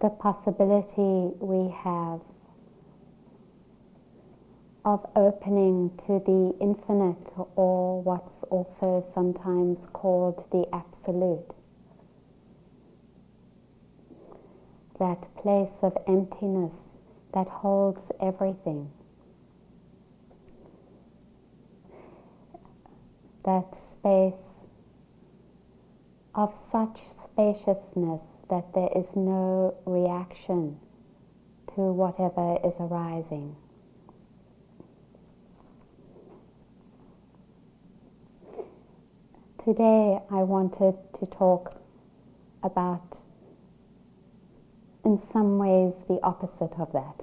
the possibility we have of opening to the infinite, or what's also sometimes called the absolute. That place of emptiness that holds everything. That space of such spaciousness that there is no reaction to whatever is arising. Today I wanted to talk about, in some ways, the opposite of that.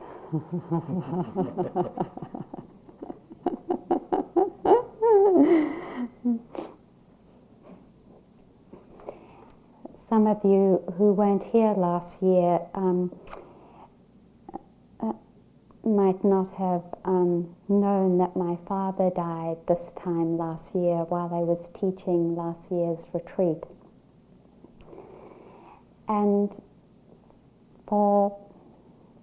Some of you who weren't here last year might not have known that my father died this time last year while I was teaching last year's retreat. And for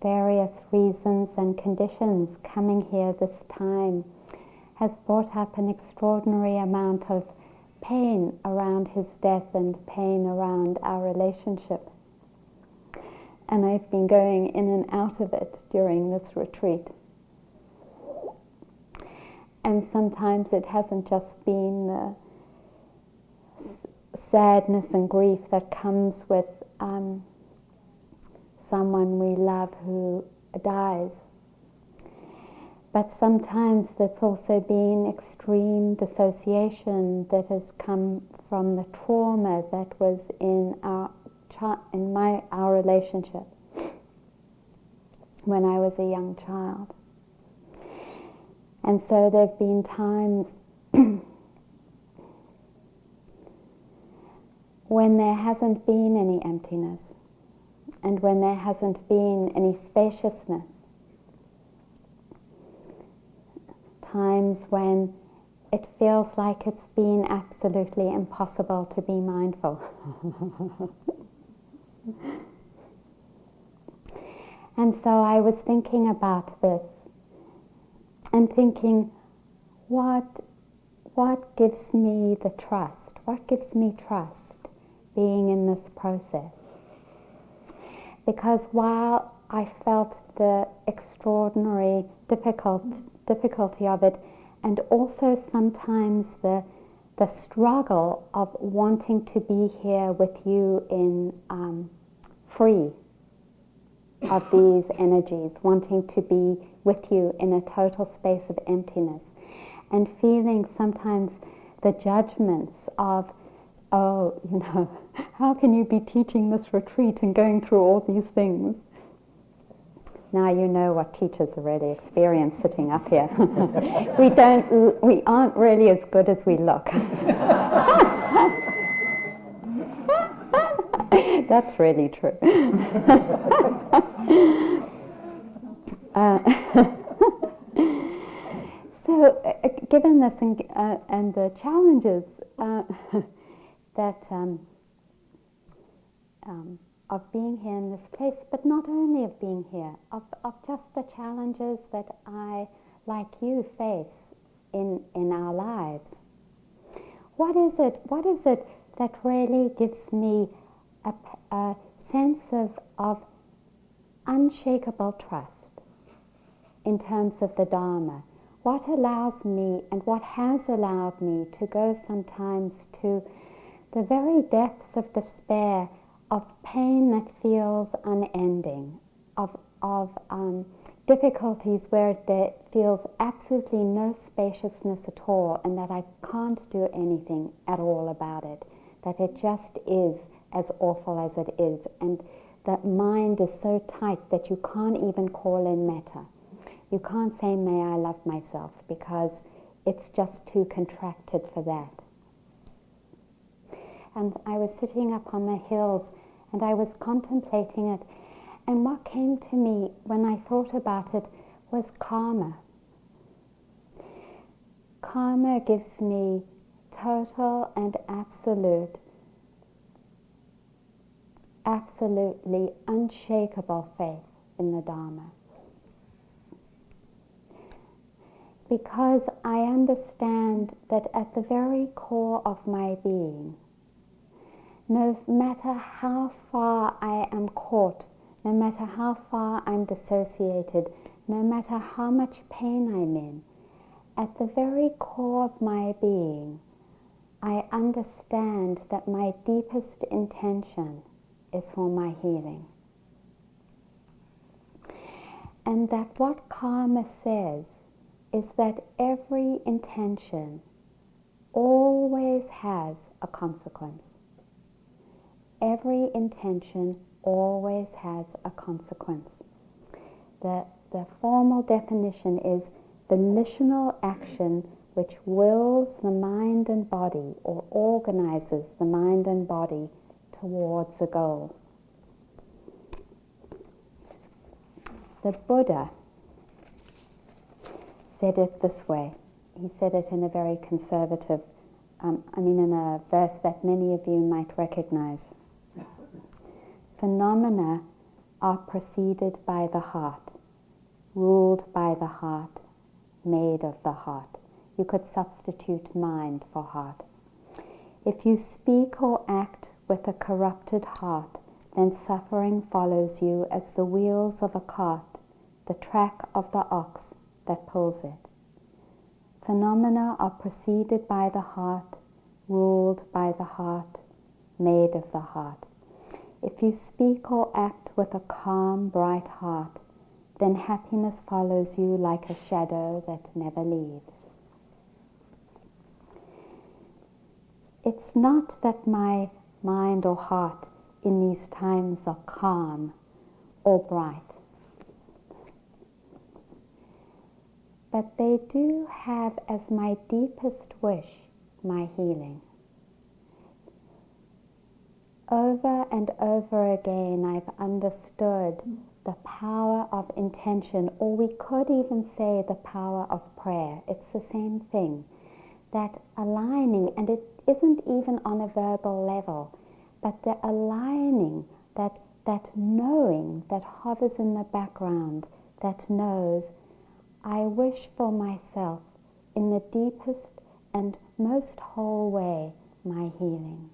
various reasons and conditions, coming here this time has brought up an extraordinary amount of pain around his death and pain around our relationship. And I've been going in and out of it during this retreat. And sometimes it hasn't just been the sadness and grief that comes with someone we love who dies. But sometimes there's also been extreme dissociation that has come from the trauma that was in our relationship when I was a young child. And so there have been times when there hasn't been any emptiness and when there hasn't been any spaciousness. Times when it feels like it's been absolutely impossible to be mindful. And so I was thinking about this and thinking, what gives me the trust? What gives me trust being in this process? Because while I felt the extraordinary difficulty of it, and also sometimes the struggle of wanting to be here with you in free of these energies, wanting to be with you in a total space of emptiness, and feeling sometimes the judgments of, oh, how can you be teaching this retreat and going through all these things? Now you know what teachers are really experienced sitting up here. We aren't really as good as we look. That's really true. So, given this and the challenges that of being here in this place, but not only of being here, of just the challenges that I, like you, face in our lives. What is it that really gives me a sense of unshakable trust in terms of the Dharma? What allows me, and what has allowed me, to go sometimes to the very depths of despair, of pain that feels unending, of difficulties where there feels absolutely no spaciousness at all, and that I can't do anything at all about it, that it just is as awful as it is, and the mind is so tight that you can't even call in metta. You can't say, may I love myself, because it's just too contracted for that. And I was sitting up on the hills and I was contemplating it, and what came to me when I thought about it was karma. Karma gives me total and absolute absolutely unshakable faith in the Dharma. Because I understand that at the very core of my being, no matter how far I am caught, no matter how far I'm dissociated, no matter how much pain I'm in, at the very core of my being, I understand that my deepest intention is for my healing. And that what karma says is that every intention always has a consequence. Every intention always has a consequence. The formal definition is volitional action which wills the mind and body or organizes the mind and body towards a goal. The Buddha said it this way. He said it in a very conservative, in a verse that many of you might recognize. Phenomena are preceded by the heart, ruled by the heart, made of the heart. You could substitute mind for heart. If you speak or act with a corrupted heart, then suffering follows you as the wheels of a cart, the track of the ox that pulls it. Phenomena are preceded by the heart, ruled by the heart, made of the heart. If you speak or act with a calm, bright heart, then happiness follows you like a shadow that never leaves. It's not that my mind or heart in these times are calm or bright, but they do have as my deepest wish my healing. Over and over again I've understood the power of intention, or we could even say the power of prayer. It's the same thing. That aligning, and it isn't even on a verbal level, but the aligning, that knowing that hovers in the background, that knows, I wish for myself in the deepest and most whole way my healing.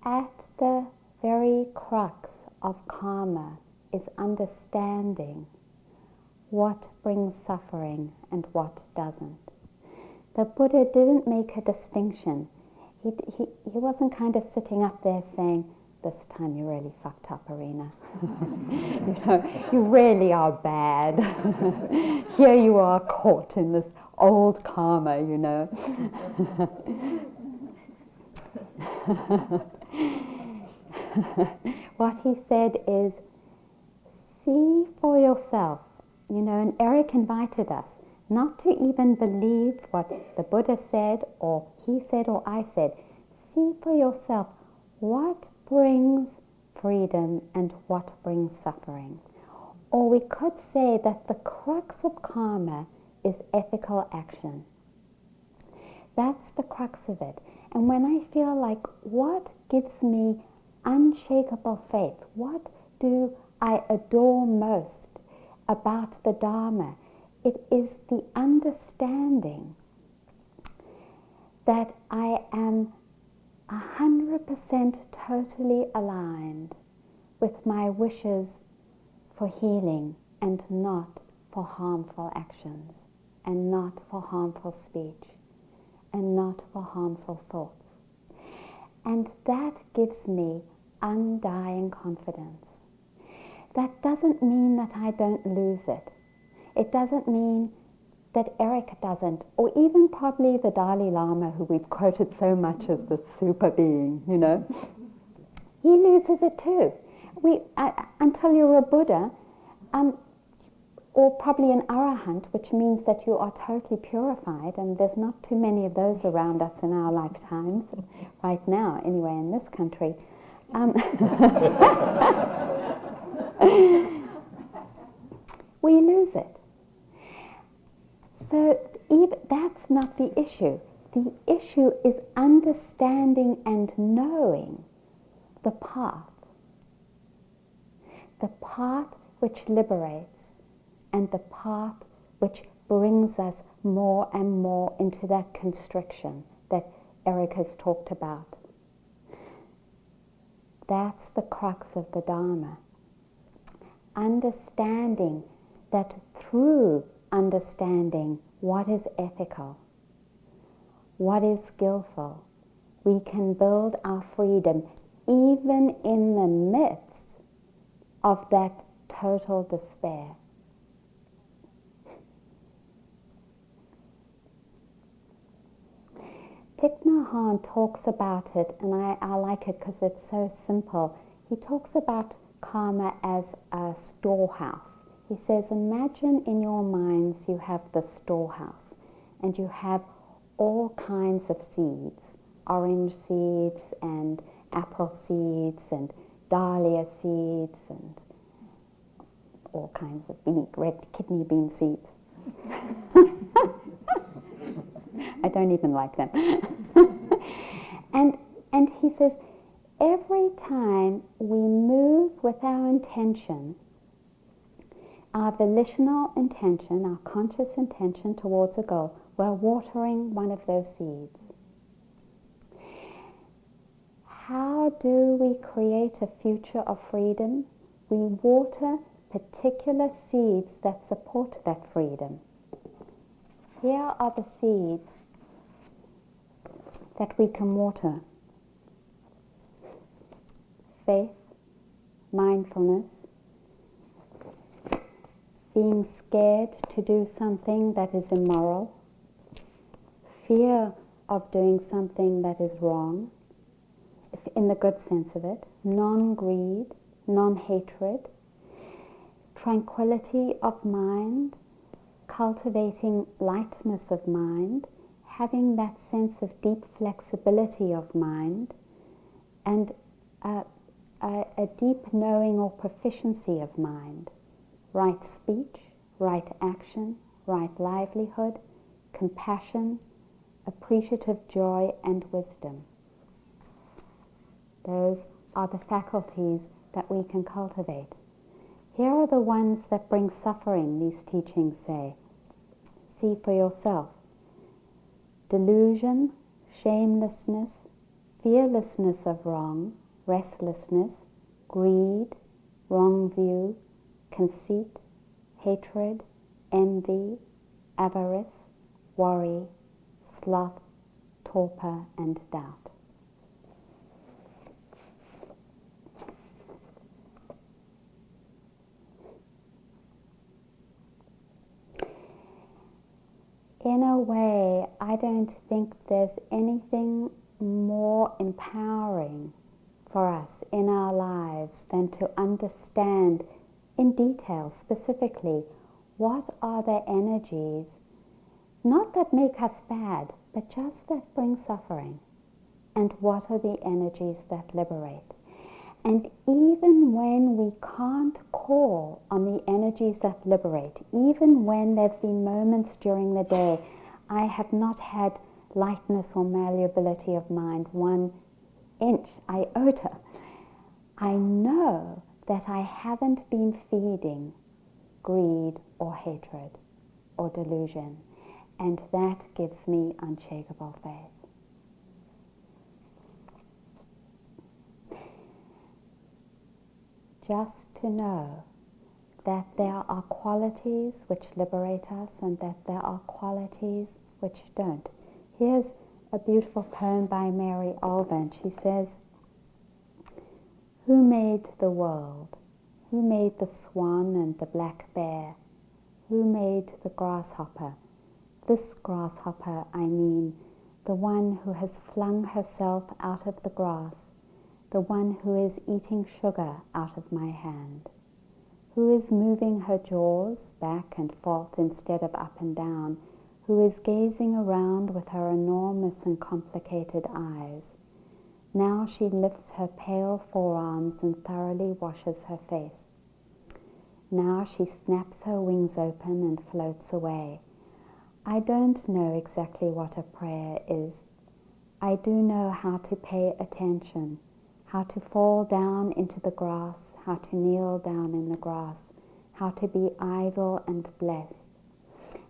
At the very crux of karma is understanding what brings suffering and what doesn't. The Buddha didn't make a distinction. He wasn't kind of sitting up there saying, this time you really fucked up, Arena. You really are bad. Here you are caught in this old karma, What he said is, see for yourself, and Eric invited us not to even believe what the Buddha said or he said or I said. See for yourself what brings freedom and what brings suffering. Or we could say that the crux of karma is ethical action. That's the crux of it. And when I feel like, what gives me unshakable faith? What do I adore most about the Dharma? It is the understanding that I am 100% totally aligned with my wishes for healing and not for harmful actions, and not for harmful speech, and not for harmful thoughts. And that gives me undying confidence. That doesn't mean that I don't lose it. It doesn't mean that Eric doesn't, or even probably the Dalai Lama, who we've quoted so much as the super being, He loses it too. Until you're a Buddha, or probably an Arahant, which means that you are totally purified, and there's not too many of those around us in our lifetimes, right now, anyway, in this country. We lose it. So that's not the issue. The issue is understanding and knowing the path which liberates, and the path which brings us more and more into that constriction that Eric has talked about. That's the crux of the Dharma. Understanding that through understanding what is ethical, what is skillful, we can build our freedom even in the midst of that total despair. Thich Nhat Hanh talks about it, and I like it because it's so simple. He talks about karma as a storehouse. He says, imagine in your minds you have the storehouse, and you have all kinds of seeds, orange seeds and apple seeds and dahlia seeds and all kinds of red kidney bean seeds. I don't even like them. and he says, every time we move with our intention, our volitional intention, our conscious intention towards a goal, we're watering one of those seeds. How do we create a future of freedom? We water particular seeds that support that freedom. Here are the seeds that we can water. Faith, mindfulness, being scared to do something that is immoral, fear of doing something that is wrong, in the good sense of it, non-greed, non-hatred, tranquility of mind, cultivating lightness of mind, having that sense of deep flexibility of mind, and a deep knowing or proficiency of mind, right speech, right action, right livelihood, compassion, appreciative joy, and wisdom. Those are the faculties that we can cultivate. Here are the ones that bring suffering, these teachings say. See for yourself. Delusion, shamelessness, fearlessness of wrong, restlessness, greed, wrong view, conceit, hatred, envy, avarice, worry, sloth, torpor, and doubt. In a way, I don't think there's anything more empowering for us in our lives than to understand in detail, specifically, what are the energies, not that make us bad, but just that bring suffering, and what are the energies that liberate. And even when we can't call on the energies that liberate, even when there have been moments during the day I have not had lightness or malleability of mind 1 inch, iota, I know that I haven't been feeding greed or hatred or delusion, and that gives me unshakable faith. Just to know that there are qualities which liberate us and that there are qualities which don't. Here's a beautiful poem by Mary Oliver. She says, "Who made the world? Who made the swan and the black bear? Who made the grasshopper? This grasshopper, I mean, the one who has flung herself out of the grass, the one who is eating sugar out of my hand, who is moving her jaws back and forth instead of up and down, who is gazing around with her enormous and complicated eyes. Now she lifts her pale forearms and thoroughly washes her face. Now she snaps her wings open and floats away. I don't know exactly what a prayer is. I do know how to pay attention, how to fall down into the grass, how to kneel down in the grass, how to be idle and blessed,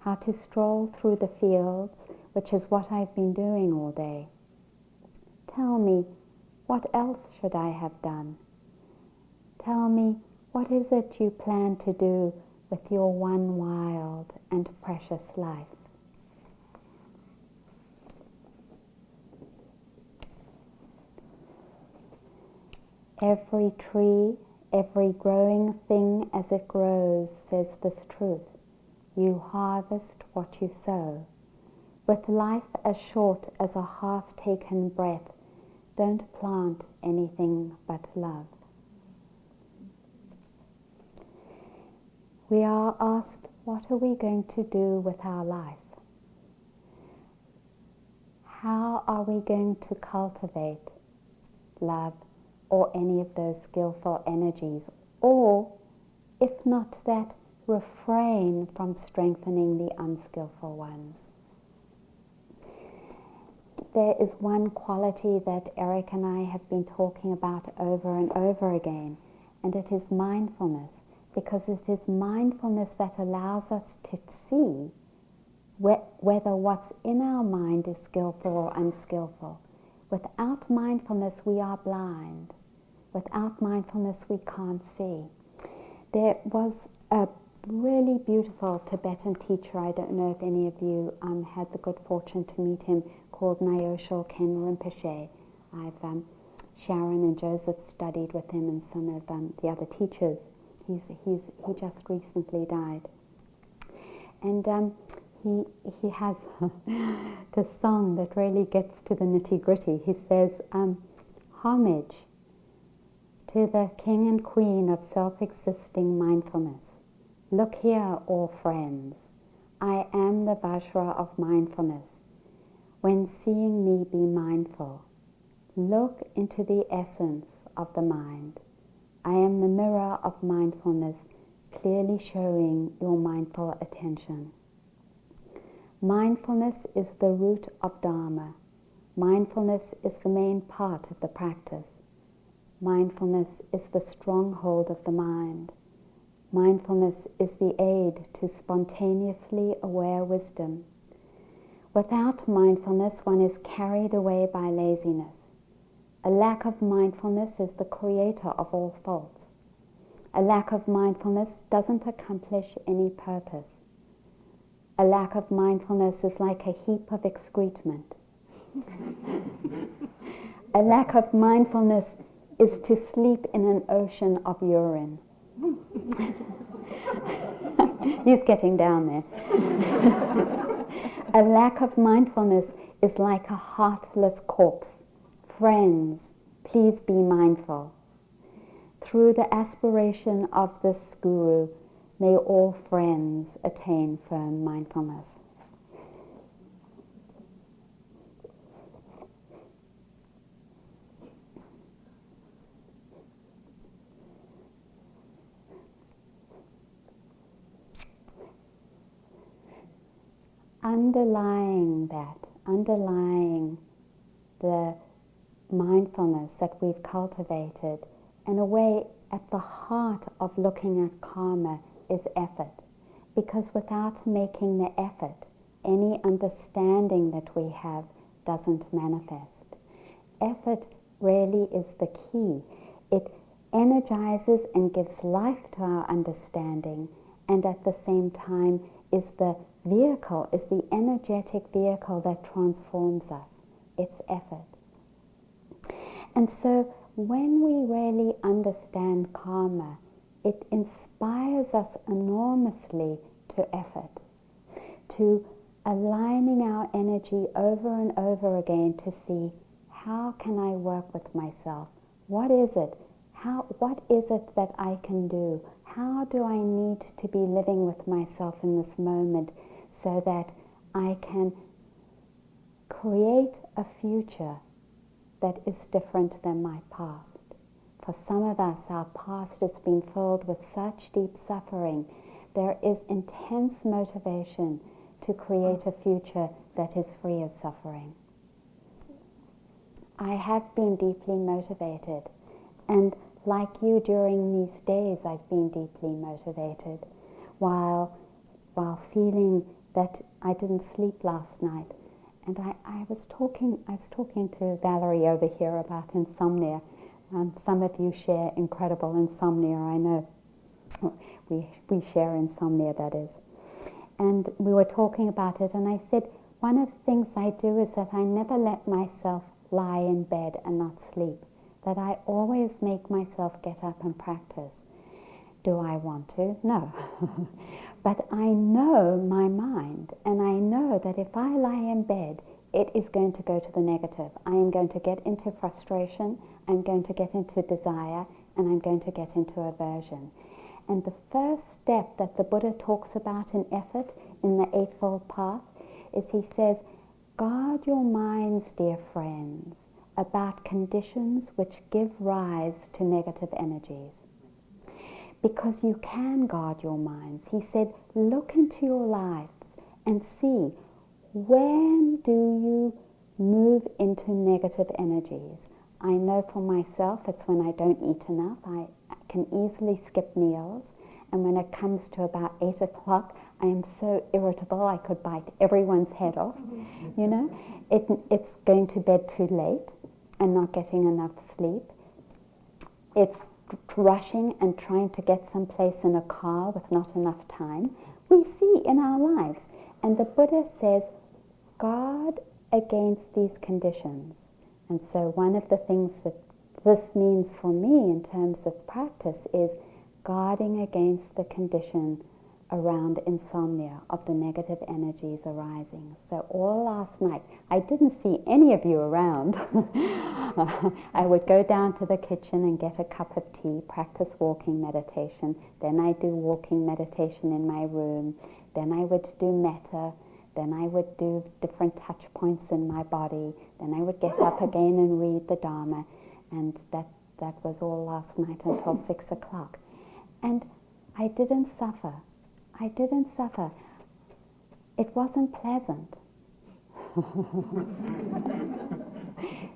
how to stroll through the fields, which is what I've been doing all day. Tell me, what else should I have done? Tell me, what is it you plan to do with your one wild and precious life? Every tree, every growing thing as it grows says this truth. You harvest what you sow. With life as short as a half-taken breath, don't plant anything but love. We are asked, what are we going to do with our life? How are we going to cultivate love or any of those skillful energies? Or, if not that, refrain from strengthening the unskillful ones. There is one quality that Eric and I have been talking about over and over again, and it is mindfulness, because it is mindfulness that allows us to see whether what's in our mind is skillful or unskillful. Without mindfulness, we are blind. Without mindfulness, we can't see. There was a really beautiful Tibetan teacher, I don't know if any of you had the good fortune to meet him, called Nyosho Ken Rinpoche. Sharon and Joseph studied with him and some of the other teachers. He just recently died. And he has this song that really gets to the nitty-gritty. He says, homage to the king and queen of self-existing mindfulness. Look here, all friends. I am the Vajra of mindfulness. When seeing me, be mindful. Look into the essence of the mind. I am the mirror of mindfulness, clearly showing your mindful attention. Mindfulness is the root of Dharma. Mindfulness is the main part of the practice. Mindfulness is the stronghold of the mind. Mindfulness is the aid to spontaneously aware wisdom. Without mindfulness, one is carried away by laziness. A lack of mindfulness is the creator of all faults. A lack of mindfulness doesn't accomplish any purpose. A lack of mindfulness is like a heap of excrement. A lack of mindfulness is to sleep in an ocean of urine. He's getting down there. A lack of mindfulness is like a heartless corpse. Friends, please be mindful. Through the aspiration of this guru, may all friends attain firm mindfulness. Underlying the mindfulness that we've cultivated, in a way, at the heart of looking at karma is effort. Because without making the effort, any understanding that we have doesn't manifest. Effort really is the key. It energizes and gives life to our understanding, and at the same time is the vehicle, is the energetic vehicle that transforms us. It's effort. And so when we really understand karma, it inspires us enormously to effort, to aligning our energy over and over again to see, how can I work with myself? What is it? What is it that I can do? How do I need to be living with myself in this moment so that I can create a future that is different than my past? For some of us, our past has been filled with such deep suffering. There is intense motivation to create a future that is free of suffering. I have been deeply motivated, and like you during these days I've been deeply motivated while feeling that I didn't sleep last night. And I was talking to Valerie over here about insomnia. Some of you share incredible insomnia, I know. We share insomnia, that is. And we were talking about it, and I said, one of the things I do is that I never let myself lie in bed and not sleep, that I always make myself get up and practice. Do I want to? No. But I know my mind, and I know that if I lie in bed, it is going to go to the negative. I am going to get into frustration, I'm going to get into desire, and I'm going to get into aversion. And the first step that the Buddha talks about in effort in the Eightfold Path is he says, guard your minds, dear friends, about conditions which give rise to negative energies. Because you can guard your minds. He said, look into your lives and see, when do you move into negative energies? I know for myself it's when I don't eat enough. I can easily skip meals, and when it comes to about 8 o'clock, I am so irritable I could bite everyone's head off. You know, it's going to bed too late and not getting enough sleep. It's rushing and trying to get someplace in a car with not enough time. We see in our lives. And the Buddha says, guard against these conditions. And so one of the things that this means for me in terms of practice is guarding against the condition around insomnia of the negative energies arising. So all last night, I didn't see any of you around. I would go down to the kitchen and get a cup of tea, practice walking meditation. Then I do walking meditation in my room. Then I would do metta. Then I would do different touch points in my body. Then I would get up again and read the Dharma. And that was all last night until 6 o'clock. And I didn't suffer. I didn't suffer. It wasn't pleasant.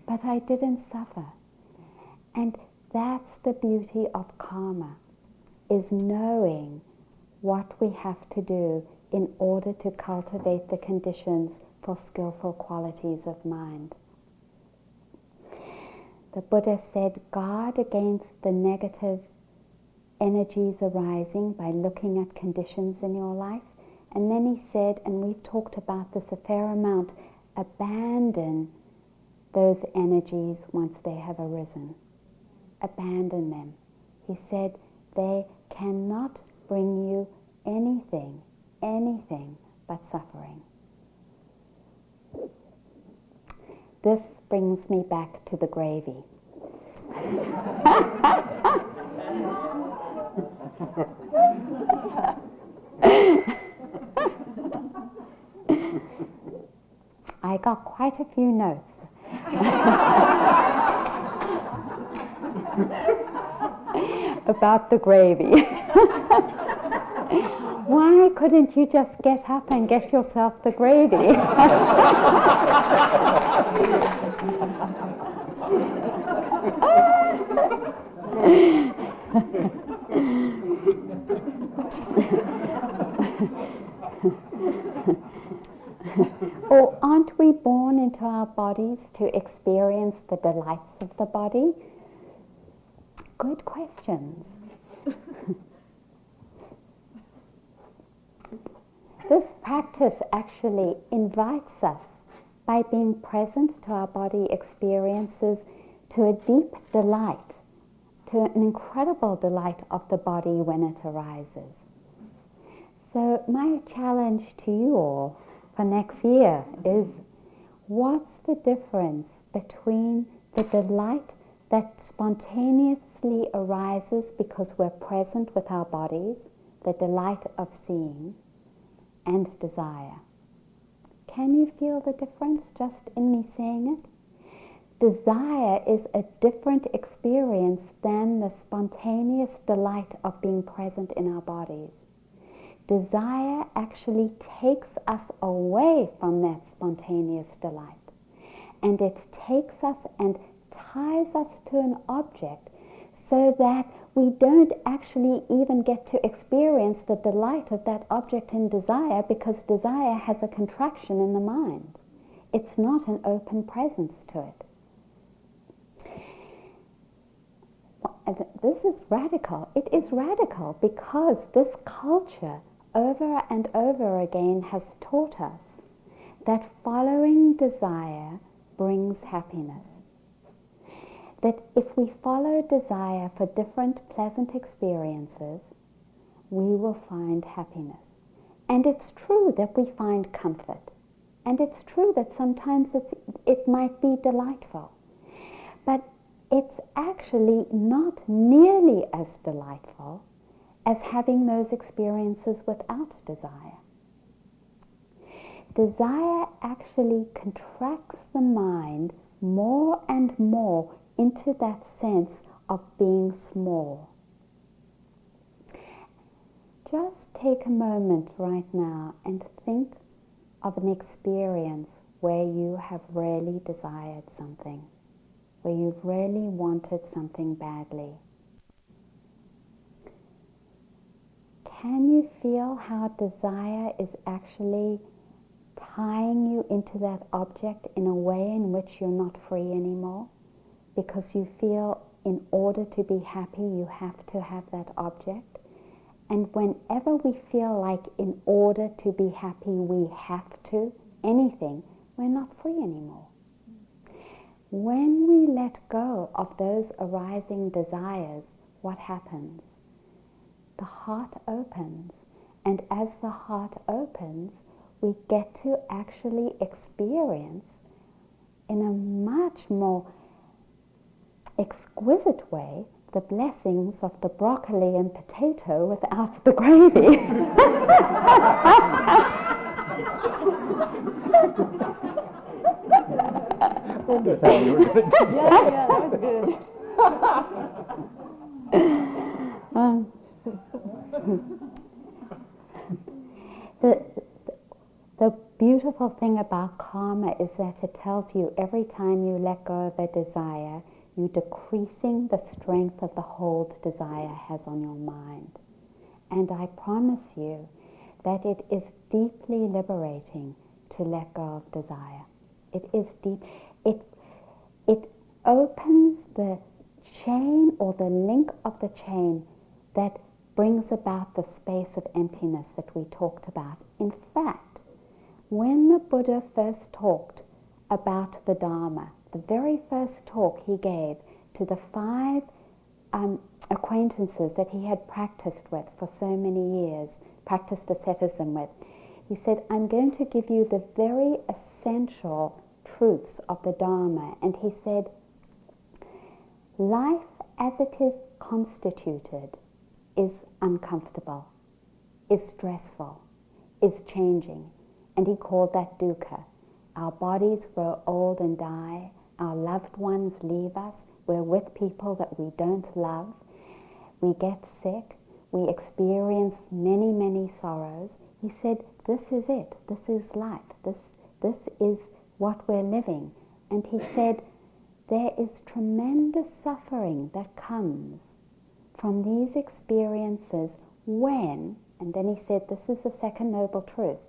But I didn't suffer. And that's the beauty of karma, is knowing what we have to do in order to cultivate the conditions for skillful qualities of mind. The Buddha said, guard against the negative energies arising by looking at conditions in your life. And then he said, and we've talked about this a fair amount, abandon those energies once they have arisen. Abandon them. He said, they cannot bring you anything but suffering. This brings me back to the gravy. I got quite a few notes. About the gravy. Why couldn't you just get up and get yourself the gravy? Or aren't we born into our bodies to experience the delights of the body? Good questions. This practice actually invites us, by being present to our body experiences, to a deep delight, to an incredible delight of the body when it arises. So my challenge to you all for next year is, what's the difference between the delight that spontaneously arises because we're present with our bodies, the delight of seeing, and desire? Can you feel the difference just in me saying it? Desire is a different experience than the spontaneous delight of being present in our bodies. desire actually takes us away from that spontaneous delight. And it takes us and ties us to an object so that we don't actually even get to experience the delight of that object in desire, because desire has a contraction in the mind. It's not an open presence to it. This is radical. It is radical because this culture over and over again has taught us that following desire brings happiness. That if we follow desire for different pleasant experiences, we will find happiness. And it's true that we find comfort. And it's true that sometimes it might be delightful. But it's actually not nearly as delightful as having those experiences without desire. Desire actually contracts the mind more and more into that sense of being small. Just take a moment right now and think of an experience where you have really desired something, where you've really wanted something badly. Can you feel how desire is actually tying you into that object in a way in which you're not free anymore? Because you feel in order to be happy you have to have that object. And whenever we feel like in order to be happy we have to anything, we're not free anymore. When we let go of those arising desires, what happens? The heart opens, and as the heart opens, we get to actually experience in a much more exquisite way the blessings of the broccoli and potato without the gravy. Yeah, that was good. The beautiful thing about karma is that it tells you every time you let go of a desire, you're decreasing the strength of the hold desire has on your mind. And I promise you that it is deeply liberating to let go of desire. It is deep. It opens the chain or the link of the chain that brings about the space of emptiness that we talked about. In fact, when the Buddha first talked about the Dharma, the very first talk he gave to the 5 acquaintances that he had practiced with for so many years, practiced asceticism with, he said, I'm going to give you the very essential truths of the Dharma. And he said, life as it is constituted is uncomfortable, is stressful, is changing. And he called that dukkha. Our bodies grow old and die. Our loved ones leave us. We're with people that we don't love. We get sick. We experience many, many sorrows. He said, this is it. This is life. This is what we're living. And he said, there is tremendous suffering that comes from these experiences when, and then he said, this is the second noble truth.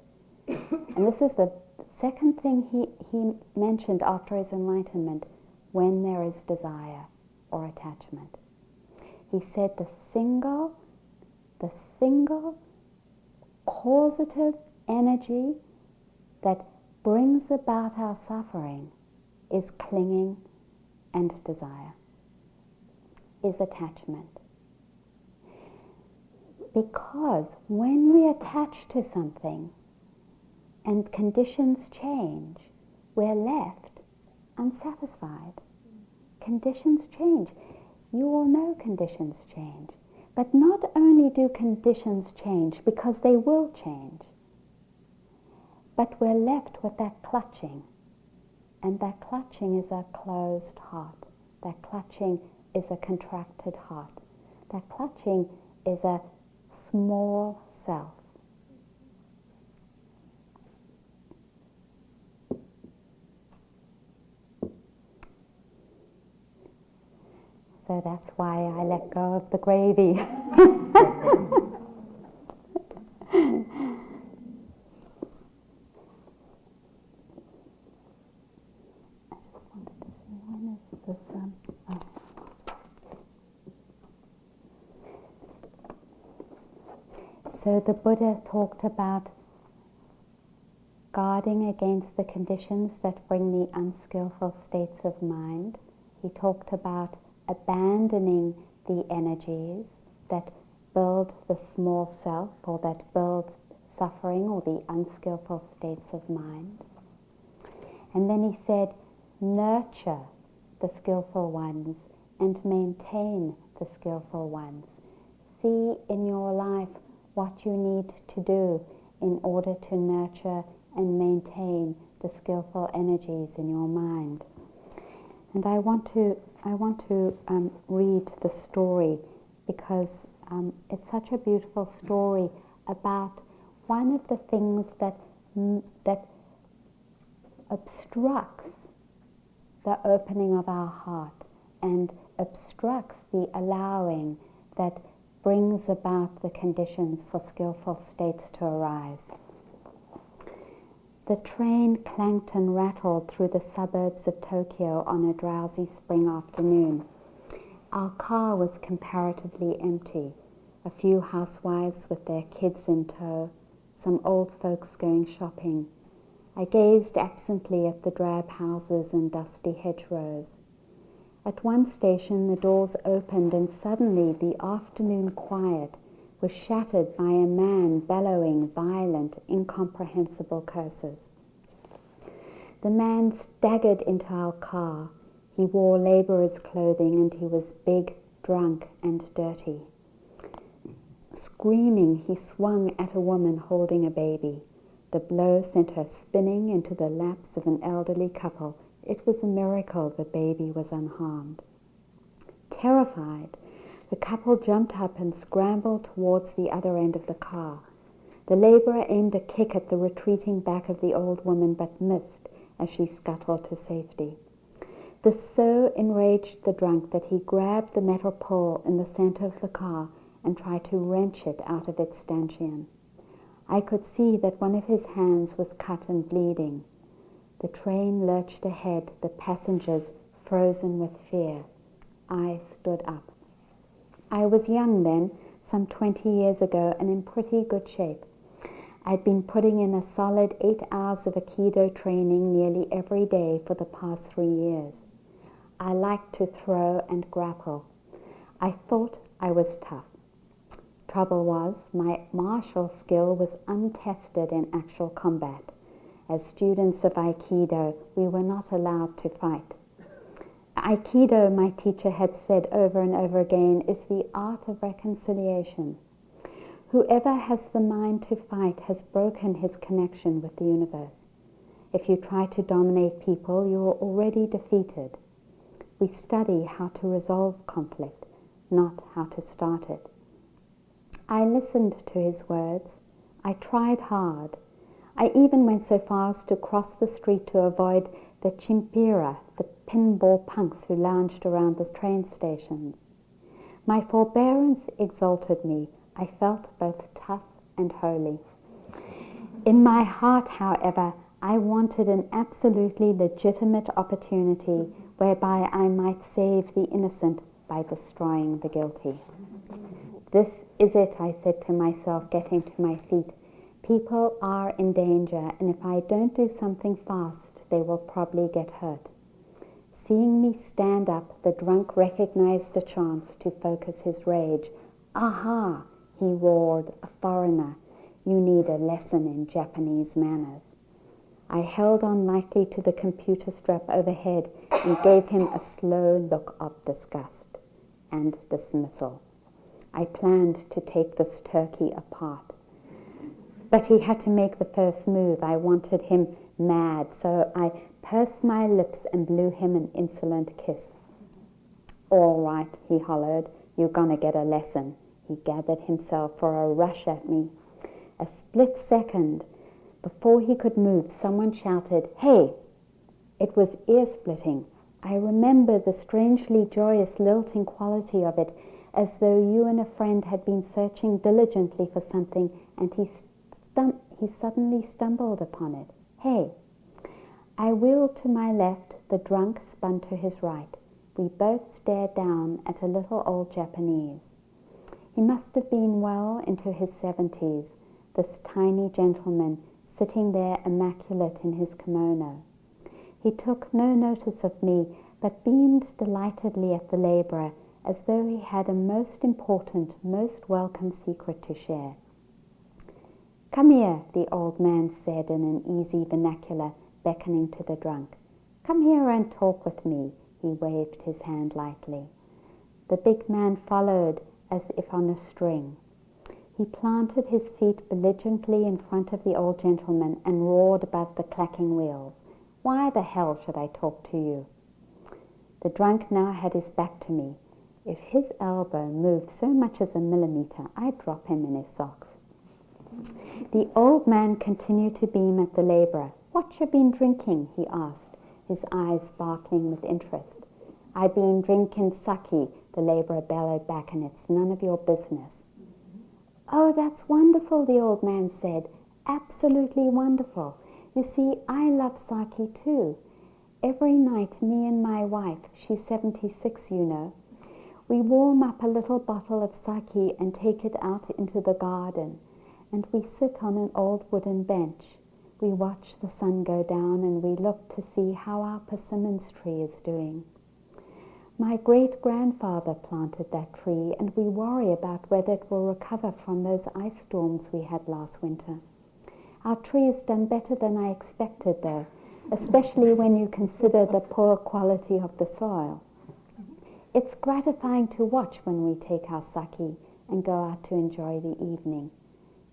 And this is the second thing he mentioned after his enlightenment, when there is desire or attachment. He said the single causative energy that brings about our suffering is clinging and desire, is attachment. Because when we attach to something and conditions change, we're left unsatisfied. Conditions change. You all know conditions change. But not only do conditions change, because they will change, but we're left with that clutching. And that clutching is a closed heart. That clutching is a contracted heart. That clutching is a small self. so that's why I let go of the gravy. So the Buddha talked about guarding against the conditions that bring the unskillful states of mind. He talked about abandoning the energies that build the small self or that build suffering or the unskillful states of mind. And then he said, nurture the skillful ones and maintain the skillful ones. See in your life what you need to do in order to nurture and maintain the skillful energies in your mind. And I want to read the story because it's such a beautiful story about one of the things that obstructs the opening of our heart and obstructs the allowing that brings about the conditions for skillful states to arise. The train clanked and rattled through the suburbs of Tokyo on a drowsy spring afternoon. Our car was comparatively empty. A few housewives with their kids in tow, some old folks going shopping. I gazed absently at the drab houses and dusty hedgerows. At one station the doors opened and suddenly the afternoon quiet was shattered by a man bellowing violent, incomprehensible curses. The man staggered into our car. He wore labourer's clothing and he was big, drunk and dirty. Screaming, he swung at a woman holding a baby. The blow sent her spinning into the laps of an elderly couple. It was a miracle the baby was unharmed. Terrified, the couple jumped up and scrambled towards the other end of the car. The labourer aimed a kick at the retreating back of the old woman but missed as she scuttled to safety. This so enraged the drunk that he grabbed the metal pole in the centre of the car and tried to wrench it out of its stanchion. I could see that one of his hands was cut and bleeding. The train lurched ahead, the passengers frozen with fear. I stood up. I was young then, some 20 years ago, and in pretty good shape. I'd been putting in a solid 8 hours of Aikido training nearly every day for the past 3 years. I liked to throw and grapple. I thought I was tough. Trouble was, my martial skill was untested in actual combat. As students of Aikido, we were not allowed to fight. Aikido, my teacher had said over and over again, is the art of reconciliation. Whoever has the mind to fight has broken his connection with the universe. If you try to dominate people, you are already defeated. We study how to resolve conflict, not how to start it. I listened to his words. I tried hard. I even went so far as to cross the street to avoid the chimpira, the pinball punks who lounged around the train stations. My forbearance exalted me. I felt both tough and holy. In my heart, however, I wanted an absolutely legitimate opportunity whereby I might save the innocent by destroying the guilty. This is it, I said to myself, getting to my feet. People are in danger, and if I don't do something fast, they will probably get hurt. Seeing me stand up, the drunk recognized a chance to focus his rage. Aha, he roared, a foreigner. You need a lesson in Japanese manners. I held on lightly to the computer strap overhead and gave him a slow look of disgust and dismissal. I planned to take this turkey apart. But he had to make the first move. I wanted him mad, so I pursed my lips and blew him an insolent kiss. All right, he hollered, you're gonna get a lesson. He gathered himself for a rush at me. A split second before he could move, someone shouted, "Hey!" It was ear-splitting. I remember the strangely joyous lilting quality of it, as though you and a friend had been searching diligently for something and he suddenly stumbled upon it. Hey! I wheeled to my left, the drunk spun to his right. We both stared down at a little old Japanese. He must have been well into his 70s, this tiny gentleman sitting there immaculate in his kimono. He took no notice of me, but beamed delightedly at the labourer, as though he had a most important, most welcome secret to share. "Come here," the old man said in an easy vernacular, beckoning to the drunk. "Come here and talk with me." He waved his hand lightly. The big man followed as if on a string. He planted his feet belligerently in front of the old gentleman and roared above the clacking wheels. "Why the hell should I talk to you?" The drunk now had his back to me. If his elbow moved so much as a millimeter, I'd drop him in his socks. The old man continued to beam at the labourer. "What you been drinking?" he asked, his eyes sparkling with interest. "I been drinking sake," the labourer bellowed back, "and it's none of your business." "Oh, that's wonderful," the old man said. "Absolutely wonderful. You see, I love sake too. Every night, me and my wife, she's 76, you know, we warm up a little bottle of sake and take it out into the garden, and we sit on an old wooden bench. We watch the sun go down and we look to see how our persimmons tree is doing. My great-grandfather planted that tree, and we worry about whether it will recover from those ice storms we had last winter. Our tree has done better than I expected, though, especially when you consider the poor quality of the soil. It's gratifying to watch when we take our sake and go out to enjoy the evening."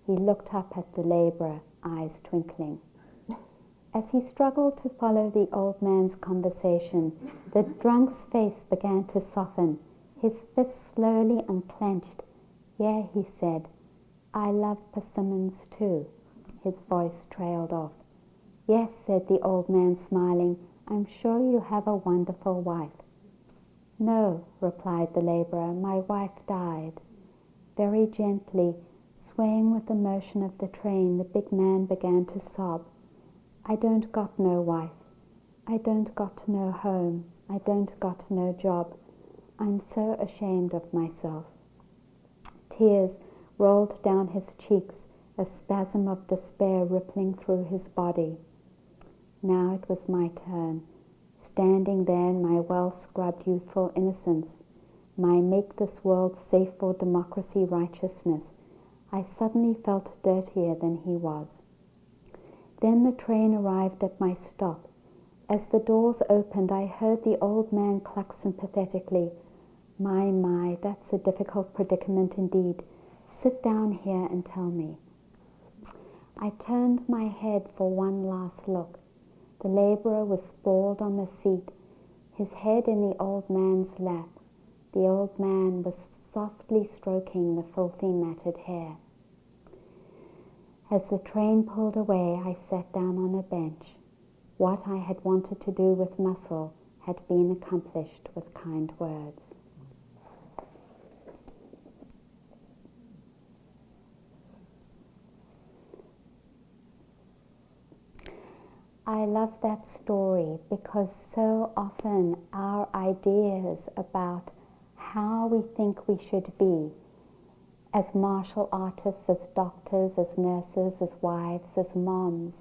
He looked up at the labourer, eyes twinkling. As he struggled to follow the old man's conversation, the drunk's face began to soften. His fists slowly unclenched. "Yeah," he said, "I love persimmons too." His voice trailed off. "Yes," said the old man, smiling, "I'm sure you have a wonderful wife." "No," replied the labourer, "my wife died." Very gently, swaying with the motion of the train, the big man began to sob. "I don't got no wife. I don't got no home. I don't got no job. I'm so ashamed of myself." Tears rolled down his cheeks, a spasm of despair rippling through his body. Now it was my turn, standing there in my well-scrubbed youthful innocence, my make this world safe for democracy righteousness. I suddenly felt dirtier than he was. Then the train arrived at my stop. As the doors opened, I heard the old man cluck sympathetically, My, that's a difficult predicament indeed. Sit down here and tell me." I turned my head for one last look. The labourer was sprawled on the seat, his head in the old man's lap. The old man was softly stroking the filthy matted hair. As the train pulled away, I sat down on a bench. What I had wanted to do with muscle had been accomplished with kind words. I love that story because so often our ideas about how we think we should be as martial artists, as doctors, as nurses, as wives, as moms,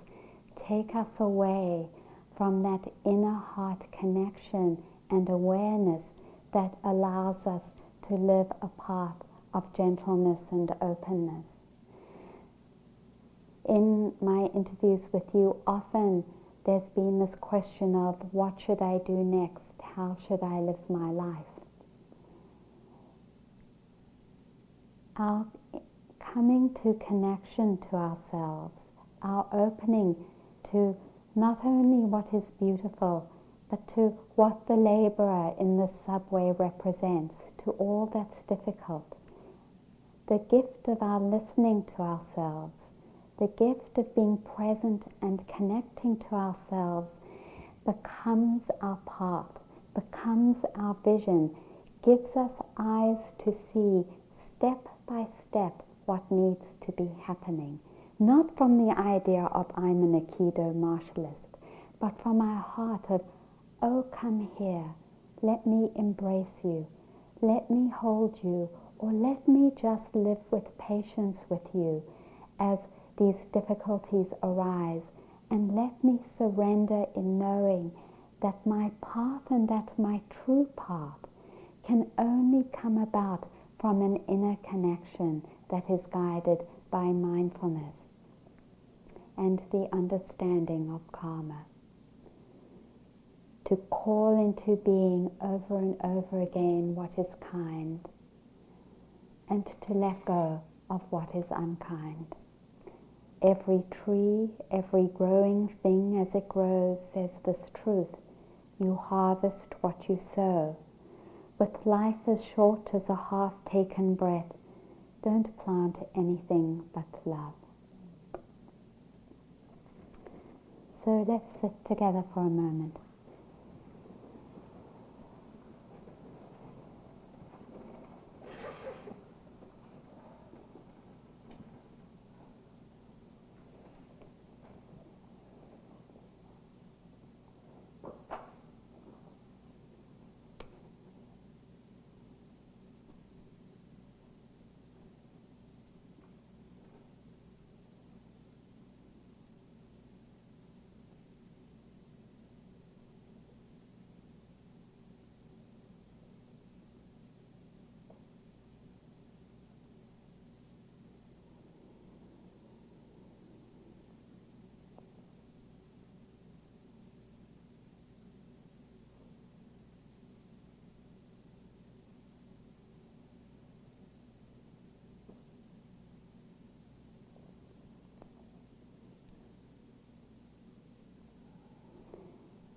take us away from that inner heart connection and awareness that allows us to live a path of gentleness and openness. In my interviews with you, often there's been this question of what should I do next? How should I live my life? Our coming to connection to ourselves, our opening to not only what is beautiful, but to what the labourer in the subway represents, to all that's difficult. The gift of our listening to ourselves, the gift of being present and connecting to ourselves becomes our path, becomes our vision, gives us eyes to see step by step what needs to be happening. Not from the idea of I'm an Aikido martialist, but from our heart of, oh, come here, let me embrace you, let me hold you, or let me just live with patience with you as these difficulties arise, and let me surrender in knowing that my path and that my true path can only come about from an inner connection that is guided by mindfulness and the understanding of karma. To call into being over and over again what is kind, and to let go of what is unkind. Every tree, every growing thing as it grows says this truth: you harvest what you sow. With life as short as a half-taken breath, don't plant anything but love. So let's sit together for a moment.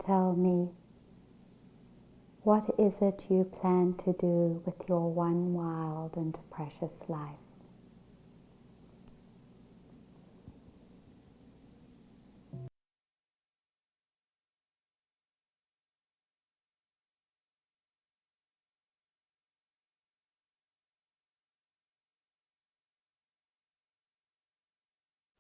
Tell me, what is it you plan to do with your one wild and precious life?